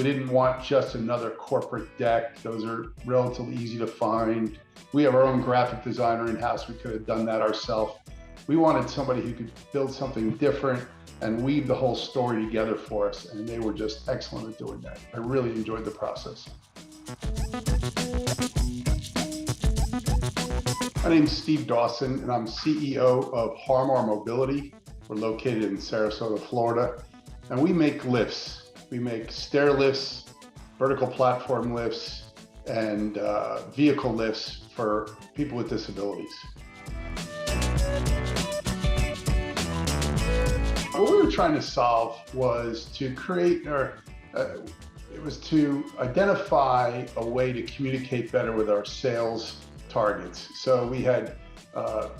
We didn't want just another corporate deck. Those are relatively easy to find. We have our own graphic designer in-house. We could have done that ourselves. We wanted somebody who could build something different and weave the whole story together for us, and they were just excellent at doing that. I really enjoyed the process. My name's Steve Dawson, and I'm CEO of Harmar Mobility. We're located in Sarasota, Florida, and we make lifts. We make stair lifts, vertical platform lifts, and vehicle lifts for people with disabilities. What we were trying to solve was to create, it was to identify a way to communicate better with our sales targets. So we had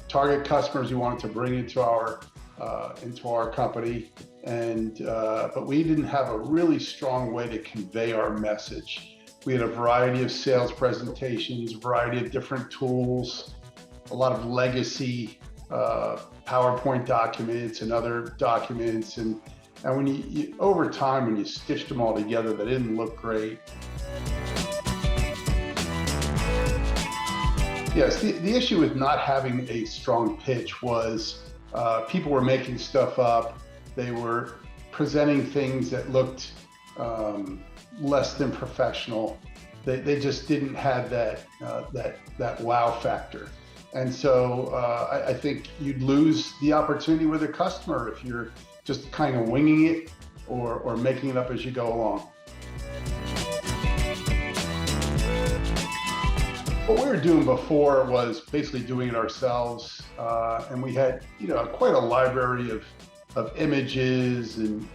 target customers we wanted to bring into our company, and but we didn't have a really strong way to convey our message. We had a variety of sales presentations, a variety of different tools, a lot of legacy PowerPoint documents and other documents, and when you over time, when you stitched them all together, they didn't look great. Yes, the issue with not having a strong pitch was people were making stuff up. They were presenting things that looked less than professional. They just didn't have that wow factor. And so I think you'd lose the opportunity with a customer if you're just kind of winging it or making it up as you go along. What we were doing before was basically doing it ourselves, and we had quite a library of images and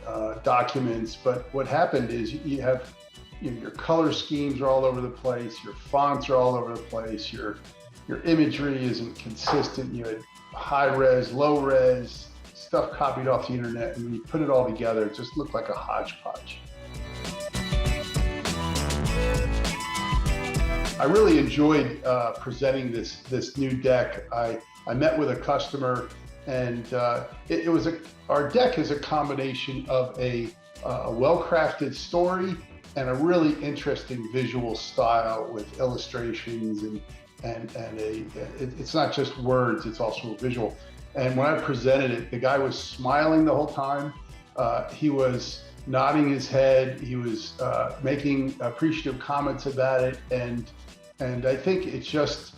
documents. But what happened is you have your color schemes are all over the place, your fonts are all over the place, your imagery isn't consistent. You had high res, low res, stuff copied off the internet, and when you put it all together, it just looked like a hodgepodge. I really enjoyed presenting this new deck. I met with a customer, and our deck is a combination of a well-crafted story and a really interesting visual style with illustrations and it's not just words, it's also a visual. And when I presented it, the guy was smiling the whole time. He was nodding his head. He was making appreciative comments about it, and I think it just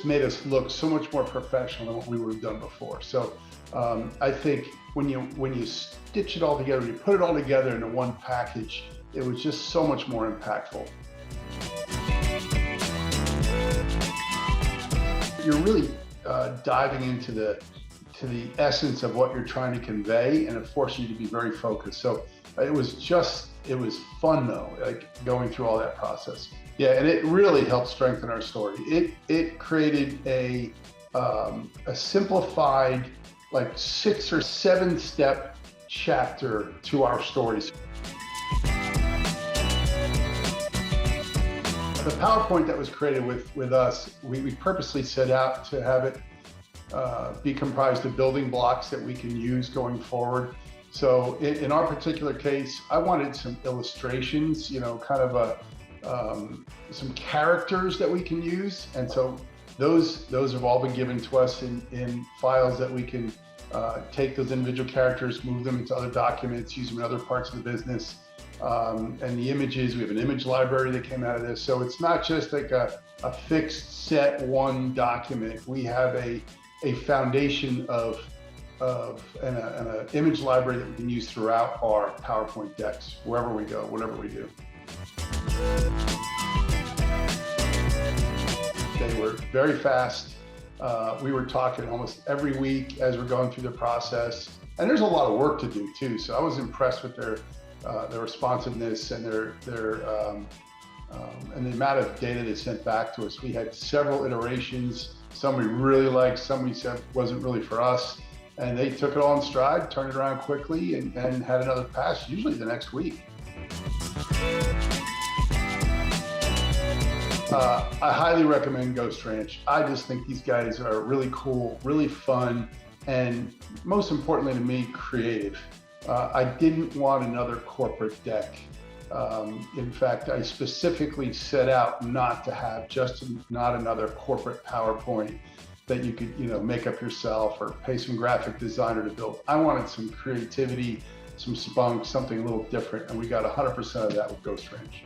made us look so much more professional than what we would have done before. So I think when you stitch it all together, when you put it all together into one package, it was just so much more impactful. You're really diving into the essence of what you're trying to convey, and it forces you to be very focused. So it was fun though, like going through all that process. Yeah, and it really helped strengthen our story. It created a simplified, like 6 or 7 step chapter to our stories. The PowerPoint that was created with us, we purposely set out to have it be comprised of building blocks that we can use going forward. So in our particular case, I wanted some illustrations, kind of some characters that we can use. And so those have all been given to us in files that we can take those individual characters, move them into other documents, use them in other parts of the business. And the images, we have an image library that came out of this. So it's not just like a fixed set one document. We have a foundation of an image library that we can use throughout our PowerPoint decks, wherever we go, whatever we do. They were very fast. We were talking almost every week as we're going through the process. And there's a lot of work to do too. So I was impressed with their responsiveness and and the amount of data they sent back to us. We had several iterations. Some we really liked, some we said wasn't really for us. And they took it all in stride, turned it around quickly, and had another pass, usually the next week. I highly recommend GhostRanch. I just think these guys are really cool, really fun, and most importantly to me, creative. I didn't want another corporate deck. In fact, I specifically set out not to have not another corporate PowerPoint that you could, make up yourself or pay some graphic designer to build. I wanted some creativity, some spunk, something a little different, and we got 100% of that with GhostRanch.